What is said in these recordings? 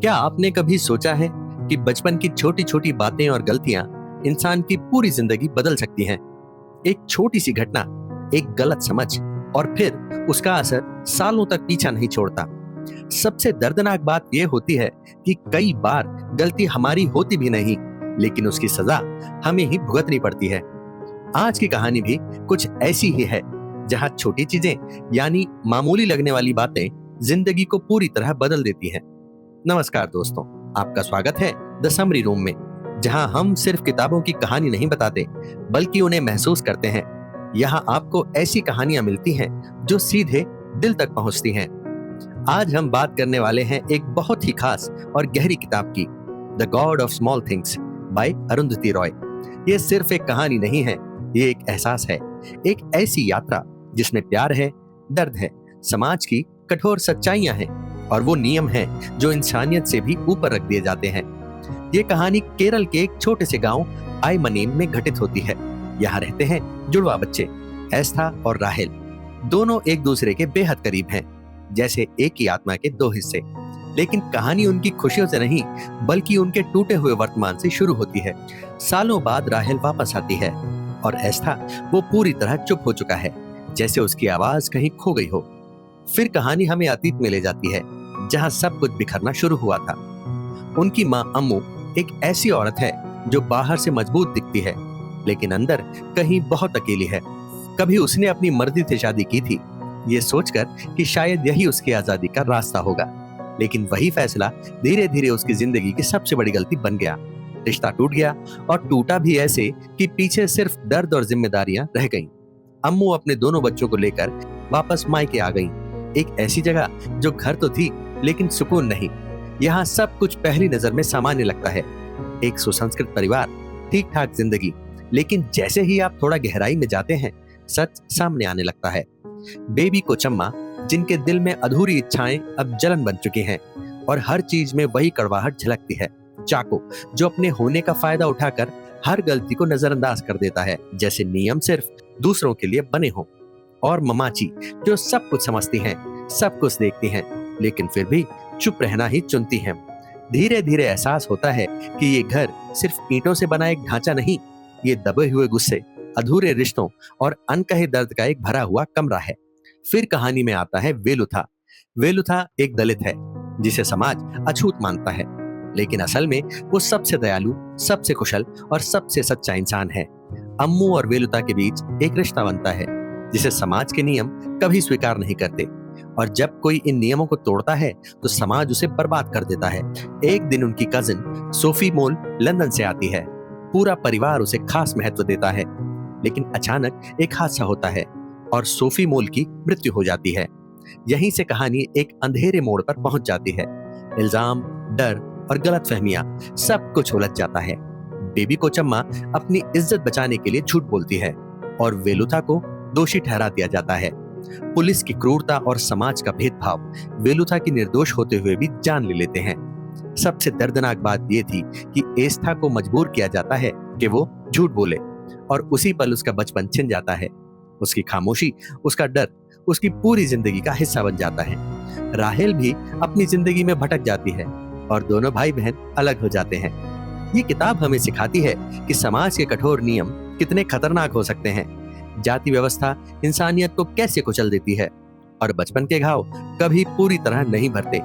क्या आपने कभी सोचा है कि बचपन की छोटी छोटी बातें और गलतियां इंसान की पूरी जिंदगी बदल सकती हैं? एक छोटी सी घटना, एक गलत समझ और फिर उसका असर सालों तक पीछा नहीं छोड़ता। सबसे दर्दनाक बात यह होती है कि कई बार गलती हमारी होती भी नहीं, लेकिन उसकी सजा हमें ही भुगतनी पड़ती है। आज की कहानी भी कुछ ऐसी ही है, जहां छोटी चीजें यानी मामूली लगने वाली बातें जिंदगी को पूरी तरह बदल देती हैं। नमस्कार दोस्तों, आपका स्वागत है द समरी रूम में, जहां हम सिर्फ किताबों की कहानी नहीं बताते, बल्कि उन्हें महसूस करते हैं। यहां आपको ऐसी कहानियां मिलती हैं जो सीधे दिल तक पहुंचती हैं। आज हम बात करने वाले हैं एक बहुत ही खास और गहरी किताब की, the God of small things by Arundhati Roy. ये सिर्फ एक कहानी नहीं है, ये एक एहसास है, एक ऐसी यात्रा जिसमें प्यार है, दर्द है, समाज की कठोर सच्चाइयां हैं और वो नियम हैं जो इंसानियत से भी ऊपर रख दिए जाते हैं। ये कहानी केरल के एक छोटे से गांव आयमनेम में घटित होती है। यहाँ रहते हैं जुड़वा बच्चे, एस्था और राहेल। दोनों एक दूसरे के बेहद करीब हैं, जैसे एक ही आत्मा के दो हिस्से। लेकिन कहानी उनकी खुशियों से नहीं, बल्कि उनके टूटे हुए वर्तमान से शुरू होती है। सालों बाद राहेल वापस आती है और एस्था वो पूरी तरह चुप हो चुका है, जैसे उसकी आवाज कहीं खो गई हो। फिर कहानी हमें अतीत में ले जाती है, जहां सब कुछ बिखरना शुरू हुआ था। उनकी माँ अम्मू एक ऐसी औरत है जो बाहर से मजबूत दिखती है, लेकिन अंदर कहीं बहुत अकेली है। कभी उसने अपनी मर्जी से शादी की थी, ये सोचकर कि शायद यही उसकी आजादी का रास्ता होगा, लेकिन वही फैसला धीरे धीरे उसकी जिंदगी की सबसे बड़ी गलती बन गया। रिश्ता टूट गया, और टूटा भी ऐसे कि पीछे सिर्फ दर्द और जिम्मेदारियां रह गईं। अम्मू अपने दोनों बच्चों को लेकर वापस मायके आ गईं, एक ऐसी जगह जो घर तो थी, लेकिन सुकून नहीं। यहाँ सब कुछ पहली नजर में सामान्य लगता है, एक सुसंस्कृत परिवार, ठीक ठाक जिंदगी। लेकिन जैसे ही आप थोड़ा गहराई में जाते हैं, सच सामने आने लगता है। बेबी कोचम्मा, जिनके दिल में अधूरी इच्छाएं अब जलन बन चुकी हैं, और हर चीज में वही कड़वाहट झलकती है। चाको, जो अपने होने का फायदा उठाकर हर गलती को नजरअंदाज कर देता है, जैसे नियम सिर्फ दूसरों के लिए बने हों। और ममाची, जो सब कुछ समझती हैं, सब कुछ देखती हैं, लेकिन फिर भी चुप रहना ही चुनती हैं। धीरे धीरे एहसास होता है कि ये घर सिर्फ ईंटों से बना एक ढांचा नहीं, ये दबे हुए गुस्से, अधूरे रिश्तों और अनकहे दर्द का एक भरा हुआ कमरा है। फिर कहानी में आता है वेलुथा। वेलुथा एक दलित है जिसे समाज अछूत मानता है, लेकिन असल में वो सबसे दयालु, सबसे कुशल और सबसे सच्चा इंसान है। अम्मू और वेलुथा के बीच एक रिश्ता बनता है जिसे समाज के नियम कभी स्वीकार नहीं करते, और जब कोई इन नियमों को तोड़ता है तो समाज उसे बर्बाद कर देता है। एक दिन उनकी कजिन सोफी मोल लंदन से आती है। पूरा परिवार उसे खास महत्व देता है, लेकिन अचानक एक हादसा होता है और सोफी मोल की मृत्यु हो जाती है। यहीं से कहानी एक अंधेरे मोड़ पर पहुंच जाती है। इल्जाम, डर और गलतफहमियां, सब कुछ उलझ जाता है। बेबी कोचम्मा अपनी इज्जत बचाने के लिए झूठ बोलती है, और वेलुथा को दोषी ठहरा दिया जाता है। पुलिस की क्रूरता और समाज का भेदभाव वेलुथा की निर्दोष होते हुए भी जान ले लेते हैं। सबसे दर्दनाक बात यह थी कि एस्था को मजबूर किया जाता है कि वो झूठ बोले, और उसी पल उसका बचपन छिन जाता है। उसकी खामोशी, उसका डर, उसकी पूरी जिंदगी का हिस्सा बन जाता है। राहेल भी अपनी जिंदगी में भटक जाती है, और दोनों भाई बहन अलग हो जाते हैं। ये किताब हमें सिखाती है कि समाज के कठोर नियम कितने खतरनाक हो सकते हैं। जाति व्यवस्था इंसानियत को कैसे कुचल देती है, और बचपन के घाव कभी पूरी तरह नहीं भरते।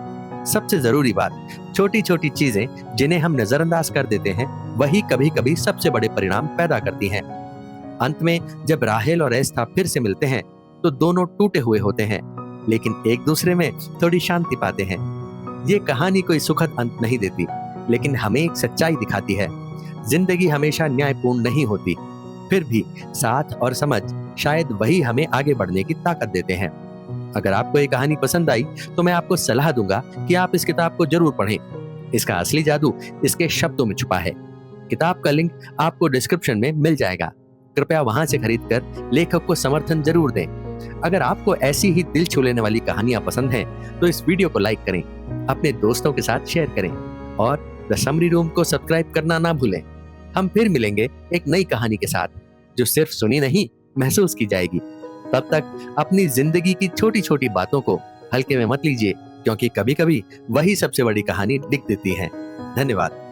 सबसे जरूरी बात, छोटी छोटी चीजें जिन्हें हम नजरअंदाज कर देते हैं, वही कभी कभी सबसे बड़े परिणाम पैदा करती हैं। अंत में जब राहेल और एस्था फिर से मिलते हैं तो दोनों टूटे हुए होते हैं, लेकिन एक दूसरे में थोड़ी शांति पाते हैं। ये कहानी कोई सुखद अंत नहीं देती, लेकिन हमें एक सच्चाई दिखाती है। जिंदगी हमेशा न्यायपूर्ण नहीं होती, फिर भी साथ और समझ शायद वही हमें आगे बढ़ने की ताकत देते हैं। अगर आपको ये कहानी पसंद आई तो मैं आपको सलाह दूंगा कि आप इस किताब को जरूर पढ़ें। इसका असली जादू इसके शब्दों में छुपा है। किताब का लिंक आपको डिस्क्रिप्शन में मिल जाएगा। कृपया वहां से खरीदकर लेखक को समर्थन जरूर दें। अगर आपको ऐसी ही दिल छू लेने वाली कहानियां पसंद हैं तो इस वीडियो को लाइक करें, अपने दोस्तों के साथ शेयर करें, और द समरी रूम को सब्सक्राइब करना ना भूलें। हम फिर मिलेंगे एक नई कहानी के साथ, जो सिर्फ सुनी नहीं, महसूस की जाएगी। तब तक अपनी जिंदगी की छोटी छोटी बातों को हल्के में मत लीजिए, क्योंकि कभी कभी वही सबसे बड़ी कहानी लिख देती है। धन्यवाद।